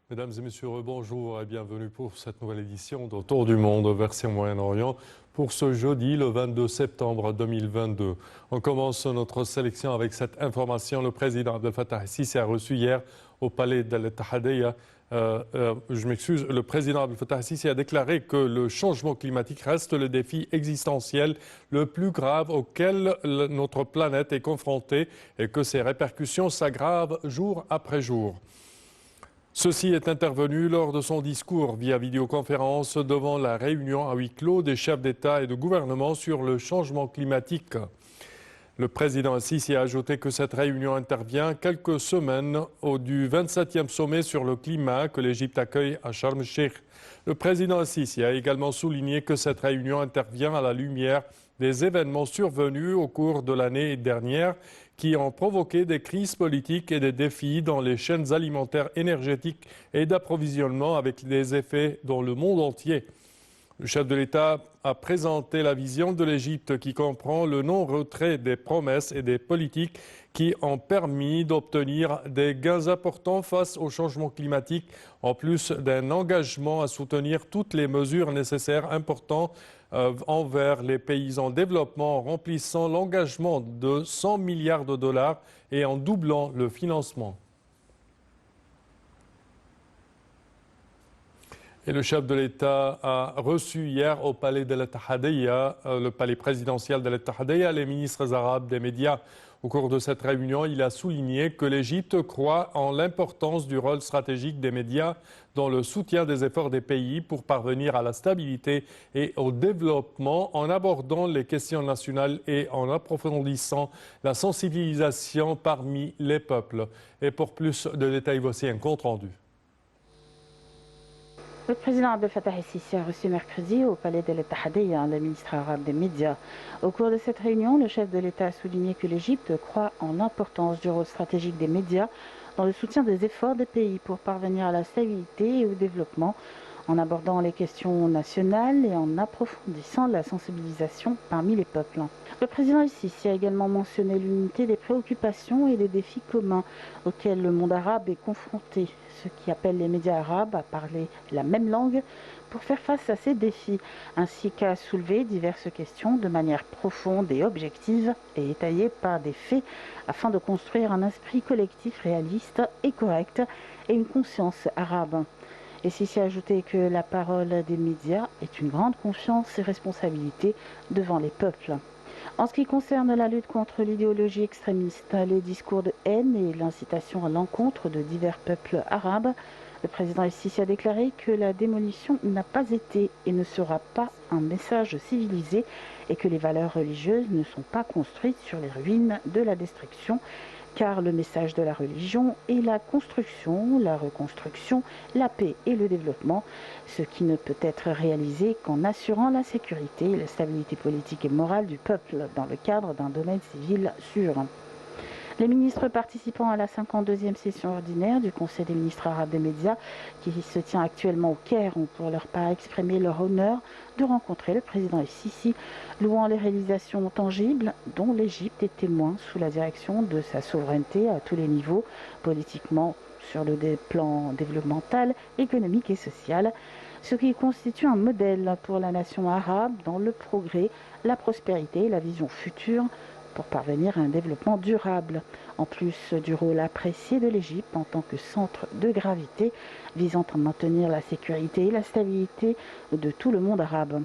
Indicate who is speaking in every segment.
Speaker 1: Mesdames et messieurs, bonjour et bienvenue pour cette nouvelle édition d'Autour du monde, version Moyen-Orient, pour ce jeudi, le 22 septembre 2022. On commence notre sélection avec cette information. Le président Abdel Fattah el-Sisi a reçu hier au palais d'Al-Ittihadiyya. Le président Abdel Fattah el-Sisi a déclaré que le changement climatique reste le défi existentiel le plus grave auquel notre planète est confrontée et que ses répercussions s'aggravent jour après jour. Ceci est intervenu lors de son discours via vidéoconférence devant la réunion à huis clos des chefs d'État et de gouvernement sur le changement climatique. Le président Sisi a ajouté que cette réunion intervient quelques semaines du 27e sommet sur le climat que l'Égypte accueille à Sharm el-Sheikh. Le président Sisi a également souligné que cette réunion intervient à la lumière des événements survenus au cours de l'année dernière qui ont provoqué des crises politiques et des défis dans les chaînes alimentaires, énergétiques et d'approvisionnement avec des effets dans le monde entier. Le chef de l'État a présenté la vision de l'Égypte qui comprend le non-retrait des promesses et des politiques qui ont permis d'obtenir des gains importants face au changement climatique, en plus d'un engagement à soutenir toutes les mesures nécessaires importantes envers les pays en développement en remplissant l'engagement de 100 milliards de dollars et en doublant le financement. Et le chef de l'État a reçu hier au palais d'Al-Ittihadiyya, le palais présidentiel d'Al-Ittihadiyya, les ministres arabes des médias. Au cours de cette réunion, il a souligné que l'Égypte croit en l'importance du rôle stratégique des médias dans le soutien des efforts des pays pour parvenir à la stabilité et au développement en abordant les questions nationales et en approfondissant la sensibilisation parmi les peuples. Et pour plus de détails, voici un compte-rendu.
Speaker 2: Le président Abdel Fattah el-Sisi a reçu mercredi au palais d'Al-Ittihadiyya le ministre arabe des médias. Au cours de cette réunion, le chef de l'État a souligné que l'Égypte croit en l'importance du rôle stratégique des médias dans le soutien des efforts des pays pour parvenir à la stabilité et au développement, en abordant les questions nationales et en approfondissant la sensibilisation parmi les peuples. Le président el-Sisi a également mentionné l'unité des préoccupations et des défis communs auxquels le monde arabe est confronté, ce qui appelle les médias arabes à parler la même langue pour faire face à ces défis, ainsi qu'à soulever diverses questions de manière profonde et objective et étayée par des faits afin de construire un esprit collectif réaliste et correct et une conscience arabe. Et Sisi a ajouté que la parole des médias est une grande confiance et responsabilité devant les peuples. En ce qui concerne la lutte contre l'idéologie extrémiste, les discours de haine et l'incitation à l'encontre de divers peuples arabes, le président el-Sisi a déclaré que la démolition n'a pas été et ne sera pas un message civilisé et que les valeurs religieuses ne sont pas construites sur les ruines de la destruction, car le message de la religion est la construction, la reconstruction, la paix et le développement, ce qui ne peut être réalisé qu'en assurant la sécurité et la stabilité politique et morale du peuple dans le cadre d'un domaine civil sûr. Les ministres participant à la 52e session ordinaire du Conseil des ministres arabes des médias, qui se tient actuellement au Caire, ont pour leur part exprimé leur honneur de rencontrer le président el-Sisi, louant les réalisations tangibles dont l'Égypte est témoin sous la direction de sa souveraineté à tous les niveaux, politiquement, sur le plan développemental, économique et social, ce qui constitue un modèle pour la nation arabe dans le progrès, la prospérité et la vision future pour parvenir à un développement durable, en plus du rôle apprécié de l'Égypte en tant que centre de gravité visant à maintenir la sécurité et la stabilité de tout le monde arabe.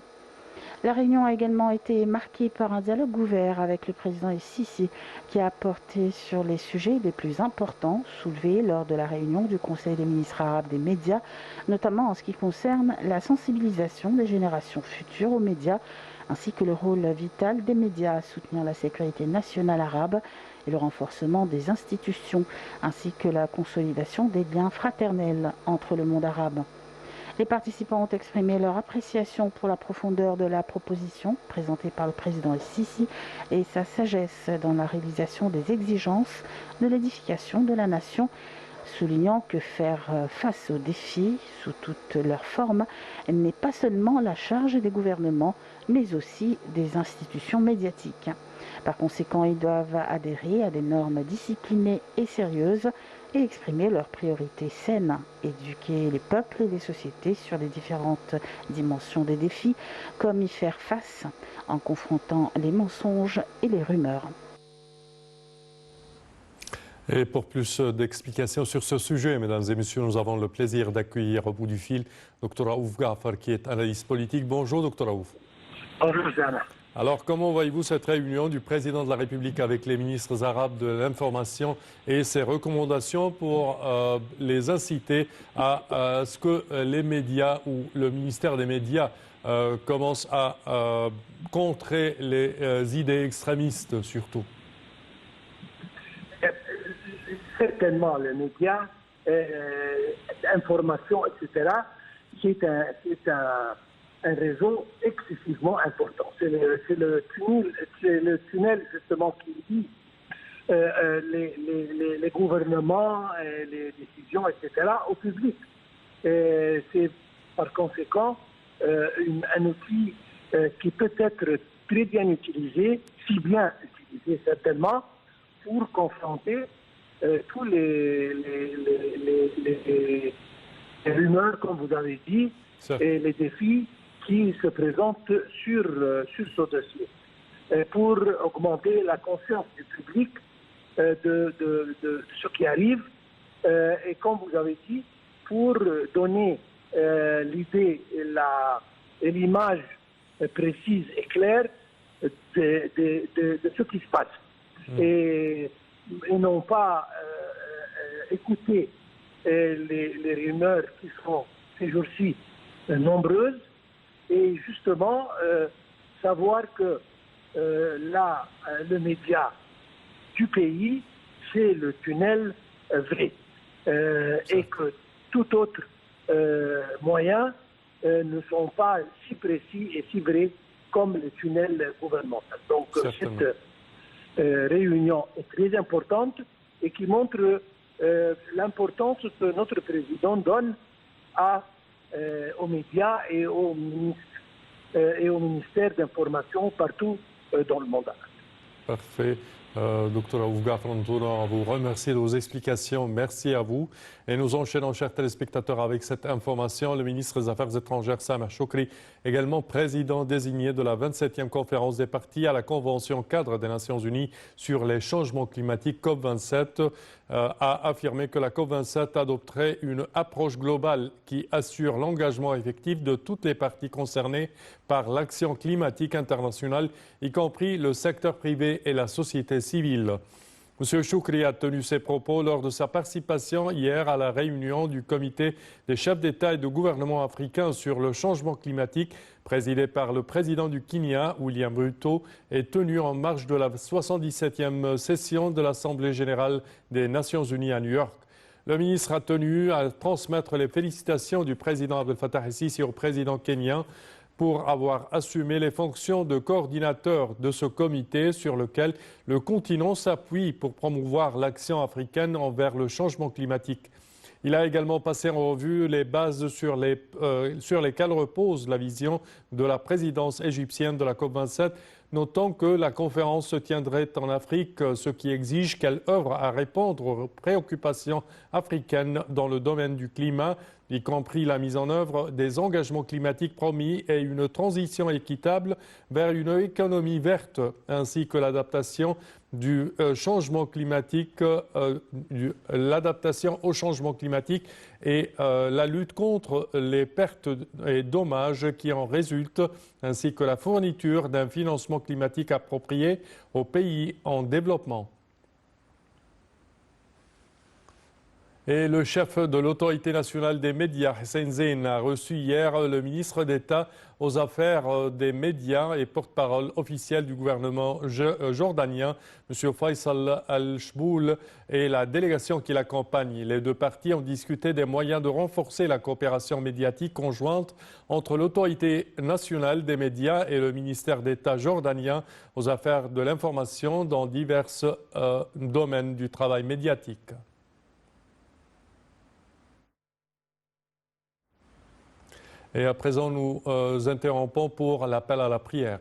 Speaker 2: La réunion a également été marquée par un dialogue ouvert avec le président el-Sisi qui a porté sur les sujets les plus importants soulevés lors de la réunion du Conseil des ministres arabes des médias, notamment en ce qui concerne la sensibilisation des générations futures aux médias, ainsi que le rôle vital des médias à soutenir la sécurité nationale arabe et le renforcement des institutions, ainsi que la consolidation des liens fraternels entre le monde arabe. Les participants ont exprimé leur appréciation pour la profondeur de la proposition présentée par le président el-Sisi et sa sagesse dans la réalisation des exigences de l'édification de la nation, soulignant que faire face aux défis sous toutes leurs formes n'est pas seulement la charge des gouvernements, mais aussi des institutions médiatiques. Par conséquent, ils doivent adhérer à des normes disciplinées et sérieuses et exprimer leurs priorités saines, éduquer les peuples et les sociétés sur les différentes dimensions des défis, comme y faire face en confrontant les mensonges et les rumeurs.
Speaker 1: Et pour plus d'explications sur ce sujet, mesdames et messieurs, nous avons le plaisir d'accueillir au bout du fil Dr Raouf Gafar, qui est analyste politique. Bonjour, Dr Raouf.
Speaker 3: Bonjour, Zana.
Speaker 1: Alors, comment voyez-vous cette réunion du président de la République avec les ministres arabes de l'information et ses recommandations pour les inciter à ce que les médias ou le ministère des médias commence à contrer les idées extrémistes surtout?
Speaker 3: Certainement, les médias, l'information, etc., c'est un réseau excessivement important. C'est le tunnel justement qui lie les gouvernements, les décisions, etc., au public. C'est par conséquent un outil qui peut être très bien utilisé, si bien utilisé certainement, pour confronter tous les rumeurs, comme vous avez dit, et les défis qui se présentent sur ce dossier. Pour augmenter la conscience du public de ce qui arrive, et comme vous avez dit, pour donner l'idée et l'image précise et claire de ce qui se passe. Et non pas écouter les rumeurs qui sont ces jours-ci nombreuses, et justement savoir que là, le média du pays, c'est le tunnel vrai, et que tout autre moyen ne sont pas si précis et si vrais comme le tunnel gouvernemental. Donc cette réunion est très importante et qui montre l'importance que notre président donne aux médias et aux ministères d'information partout dans le monde.
Speaker 1: Parfait. Docteur Raouf Gafar, on vous remercie de vos explications. Merci à vous. Et nous enchaînons, chers téléspectateurs, avec cette information. Le ministre des Affaires étrangères, Sameh Shoukry, également président désigné de la 27e conférence des parties à la Convention cadre des Nations Unies sur les changements climatiques COP27, a affirmé que la COP27 adopterait une approche globale qui assure l'engagement effectif de toutes les parties concernées par l'action climatique internationale, y compris le secteur privé et la société civile. M. Shoukry a tenu ses propos lors de sa participation hier à la réunion du comité des chefs d'État et de gouvernement africains sur le changement climatique, présidé par le président du Kenya, William Ruto, et tenu en marge de la 77e session de l'Assemblée générale des Nations unies à New York. Le ministre a tenu à transmettre les félicitations du président Abdel Fattah el-Sisi au président kenyan pour avoir assumé les fonctions de coordinateur de ce comité sur lequel le continent s'appuie pour promouvoir l'action africaine envers le changement climatique. Il a également passé en revue les bases sur lesquelles repose la vision de la présidence égyptienne de la COP27, notant que la conférence se tiendrait en Afrique, ce qui exige qu'elle œuvre à répondre aux préoccupations africaines dans le domaine du climat, y compris la mise en œuvre des engagements climatiques promis et une transition équitable vers une économie verte, ainsi que l'adaptation du changement climatique, l'adaptation au changement climatique et la lutte contre les pertes et dommages qui en résultent, ainsi que la fourniture d'un financement climatique approprié aux pays en développement. Et le chef de l'autorité nationale des médias, Hussein Zein, a reçu hier le ministre d'État aux affaires des médias et porte-parole officiel du gouvernement jordanien, M. Faisal Al-Chboul, et la délégation qui l'accompagne. Les deux parties ont discuté des moyens de renforcer la coopération médiatique conjointe entre l'autorité nationale des médias et le ministère d'État jordanien aux affaires de l'information dans divers domaines du travail médiatique. Et à présent, nous interrompons pour l'appel à la prière.